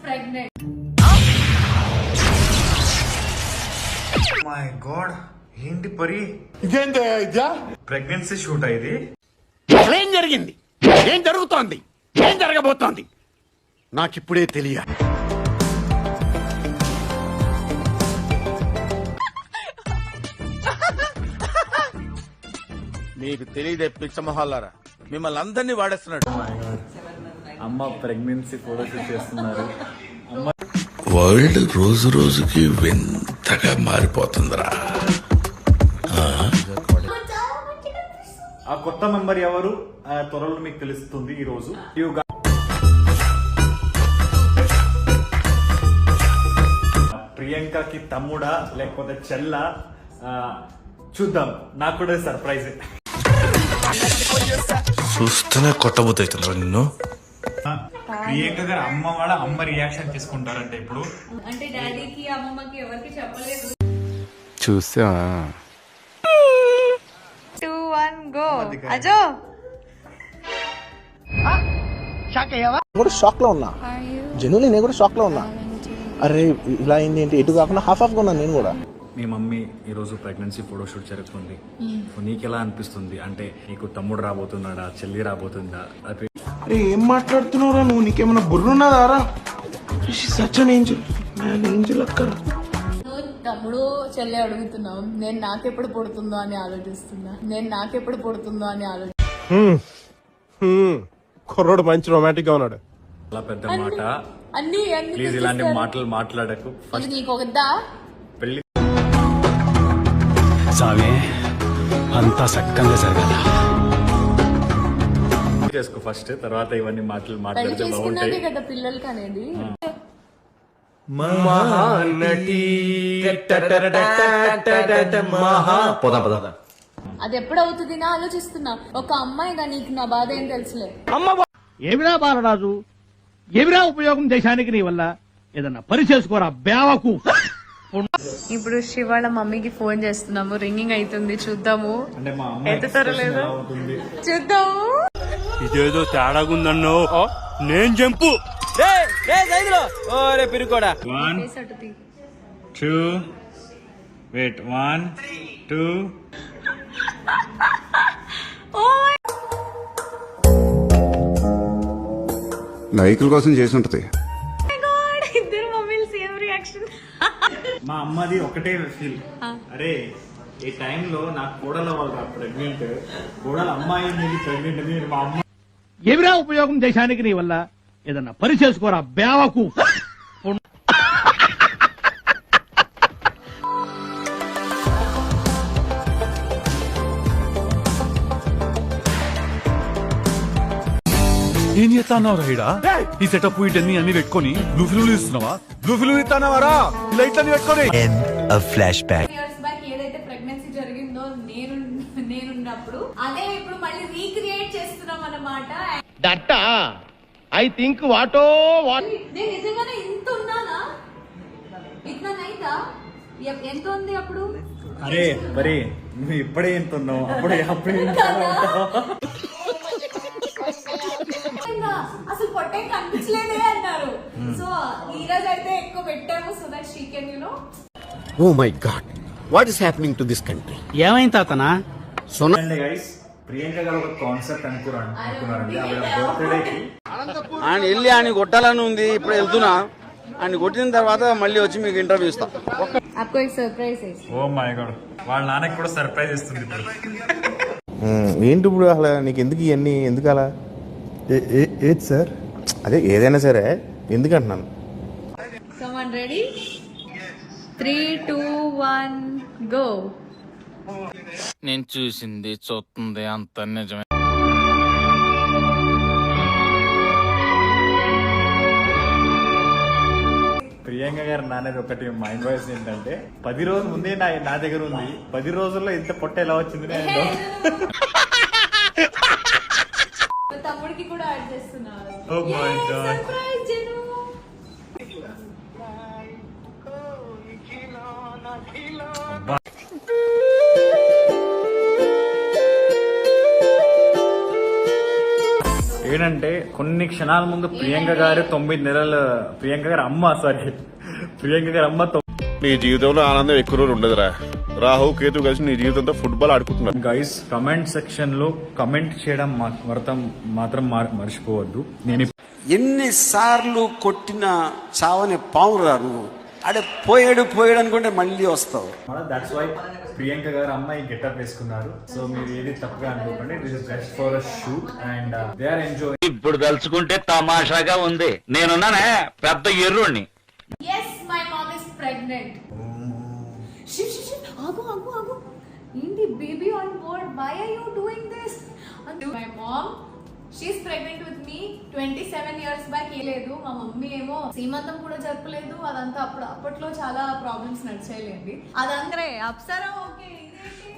pregnant. My God, ఏంటి పరి ఇదేంటి ఇదా? ప్రెగ్నెన్సీ షూట్ ఇది? ఏం జరిగింది? ఏం జరుగుతోంది? ఏం జరగబోతోంది? నాకిప్పుడే తెలియాలి. మీకు తెలియదే పిచ్చమొహాలారా, మిమ్మల్ని అందరినీ వాడేస్తున్నాడు. అమ్మ ప్రెగ్నెన్సీ ఫోటోషూట్ చేస్తున్నారు. వరల్డ్ రోజు రోజుకి వింతగా మారిపోతుందిరా. ఆ కొత్త మెంబర్ ఎవరు త్వరలో మీకు తెలుస్తుంది ఈ రోజు. ప్రియాంకకి తమ్ముడా లేకపోతే చెల్ల చూద్దాం. నాకు కూడా సర్ప్రైజ్. చూస్తేనే కొట్టబోతుందిరా నిన్ను. ప్రియాంక గారు అమ్మ రియాక్షన్ తీసుకుంటారంటే ఇప్పుడు అంటే డాడీకి అమ్మమ్మకి ఎవరికి చెప్పలేదు. చూసా 2 1 గో అజో. కూడా షాక్ లో ఉన్నా. జెన్యున్లీ నేను కూడా షాక్ లో ఉన్నా. అరే ఇలా అయింది ఏంటి? ఎటు కాకుండా హాఫ్ గా ఉన్నాను నేను కూడా. మీ మమ్మీ ఈ రోజు ప్రెగ్నెన్సీ ఫోటోషూట్ జరుగుతుంది. నీకెలా అనిపిస్తుంది? అంటే నీకు తమ్ముడు రాబోతున్నాడా, చెల్లి రాబోతుందా? అరే ఏం మాట్లాడుతున్నావురా నువ్వు? నీకేమన్నా బుర్రున్నదారా? Such Angel అక్కరా. నువ్వు తమ్ముడు చెల్లి అడుగుతున్నావు, నేను నాకెప్పుడు పుడుతుందో అని ఆలోచిస్తున్నా. కుర్రోడు మంచి రొమాంటిక్ గా ఉన్నాడు. చాలా పెద్ద మాట. అన్ని ప్లీజ్ ఇలాంటి మాటలు మాట్లాడకు. ఫస్ట్ నీకు ఒకదా పెళ్లి సామే అంతా సక్కంగా జరగాల. చేసుకో ఫస్ట్, తర్వాత ఇవన్నీ మాటలు పెళ్లి మాట్లాడితే చేసుకున్నాకే బాగుంటాయి. కదా పిల్లలకి అనేది. అది ఎప్పుడు అవుతుంది నా ఆలోచిస్తున్నా. ఒక అమ్మాయిగా నీకు నా బాధ ఏం తెలుసులే. ఏమిరా బాలరాజు, ఏమిరా ఉపయోగం దేశానికి నీ వల్ల? ఏదన్నా పని చేసుకోరా బేవకు. ఇప్పుడు శివ వాళ్ళ మమ్మీకి ఫోన్ చేస్తున్నాము. రింగింగ్ అవుతుంది, చూద్దాము అంటే మా అమ్మ ఎత్తుతారో expression లేదో ఎలా అవుతుంది? చూద్దాము. ఇదేదో తేడాగుందన్నో నేను జంపు. పిరుకోడా 1 2 వెయిట్ 1 2 లైకుల కోసం చేసి ఉంటది. ఇద్దరు మమ్మీలు సేమ్ రియాక్షన్. మా అమ్మది ఒకటే ఫీల్. అరే ఈ టైంలో నాకు కోడల వాళ్ళ ప్రెగ్నెంట్, కోడల అమ్మాయి ప్రెగ్నెంట్ అని మా అమ్మ. ఏమిరా ఉపయోగం దేశానికి నీ వల్ల? ఏదన్నా పని చేసుకోరా బేవకు. ఏం చేస్తాన్నావు రైడా? ఈ సెటప్ వీటన్ని అన్ని పెట్టుకొని బ్లూ ఫిల్మ్ ఇస్తున్నావా? బ్లూ ఫిల్మ్ ఇస్తానవారా? లైట్లన్నీ పెట్టుకొని ఫ్లాష్ బ్యాక్. ఇయర్స్ బ్యాక్ ఏదైతే ప్రెగ్నెన్సీ జరిగిందో నేనున్నప్పుడు అదే ఇప్పుడు మళ్ళీ రీక్రియేట్ చేస్తున్నాం అన్నమాట. That I think what a what. నేను నిజంగానే ఇంత ఉన్నానా? ఇట్లా నైతా ఎంత ఉంది అప్పుడు? అరే మరి నువ్వు ఇప్పుడే ఎంత ఉన్నావు, అప్పుడే అసలు పొట్టే కనిపించలేదే అన్నారు. సో ఈ రోజు అయితే ఎక్కువ పెట్టాము so that she can you know. Oh my God, what is happening to this country? ఏమైంది తాతనా? గైస్, ప్రియాంక గారు ఒక కాన్సెప్ట్ అనుకున్నారండి. ఆవిడ బర్త్డేకి ఆయన వెళ్ళి ఆయన కొట్టాలని ఉంది. ఇప్పుడు వెళ్తున్నా, ఆయన కొట్టిన తర్వాత మళ్ళీ వచ్చి మీకు ఇంటర్వ్యూ ఇస్తా. आपको एक सरप्राइज है. ఓ మై గాడ్, వాళ్ళ నాన్నకి కూడా సర్ప్రైజ్ ఇస్తుంది ఇప్పుడు. ఏంటి ఇప్పుడు అసలు నీకు ఎందుకు ఇవన్నీ? ఎందుకు అలా? ఏది సార్? అదే ఏదైనా సరే ఎందుకు అంటున్నాను. Someone ready? 3 2 1 go. నేను చూసింది చూస్తుంది అంత నిజమే. ప్రియాంక గారు నానేది ఒకటి మైండ్ వాయిస్ ఏంటంటే 10 రోజుల ముందే నా దగ్గర ఉంది, 10 రోజుల్లో ఇంత పొట్ట ఎలా వచ్చింది? తమ్ముడికి కూడా యాడ్ చేస్తున్నారు. Oh my God. సర్ప్రైజ్ జను. ఏంటంటే కొన్ని క్షణాల ముందు ప్రియాంక గారు 9 నెలలు ప్రియాంక గారు అమ్మ నీ జీవితంలో ఆనందం ఎక్కువ రోజులు ఉండదురా. రాహు కేతు కలిసి నీ జీవితంతో ఫుట్బాల్ ఆడుకుంటున్నారు. గైస్ కమెంట్ సెక్షన్ లో కమెంట్ చేయడం మాత్రం మర్చిపోవద్దు. నేను ఎన్నిసార్లు కొట్టిన చావని పావురా నువ్వు. అడే పోయాడు అనుకుంటే మళ్ళీ వస్తావు. దట్స్ వై ప్రియాంక గారు అమ్మాయి గెటప్ వేసుకున్నారు. సో మీరు ఏది తప్పుగా అనుకోకండి. This is just for a shoot and they are enjoy. ఇప్పుడు తలుచుకుంటే తమాషాగా ఉంది. నేనున్నానే పెద్ద ఎర్రోణ్ణి. Yes, my mom is pregnant. Shiv, agu. Indi baby on board. Why are you doing this? My mom, she's pregnant with me 27 years back. లేదు మా mummy ఏమో సీమంతం కూడా జరపలేదు. అదంతా అప్పట్లో చాలా ప్రాబ్లమ్స్ నడిచేయండి. అదంతా అప్సరా ఓకే. ఇదేంటి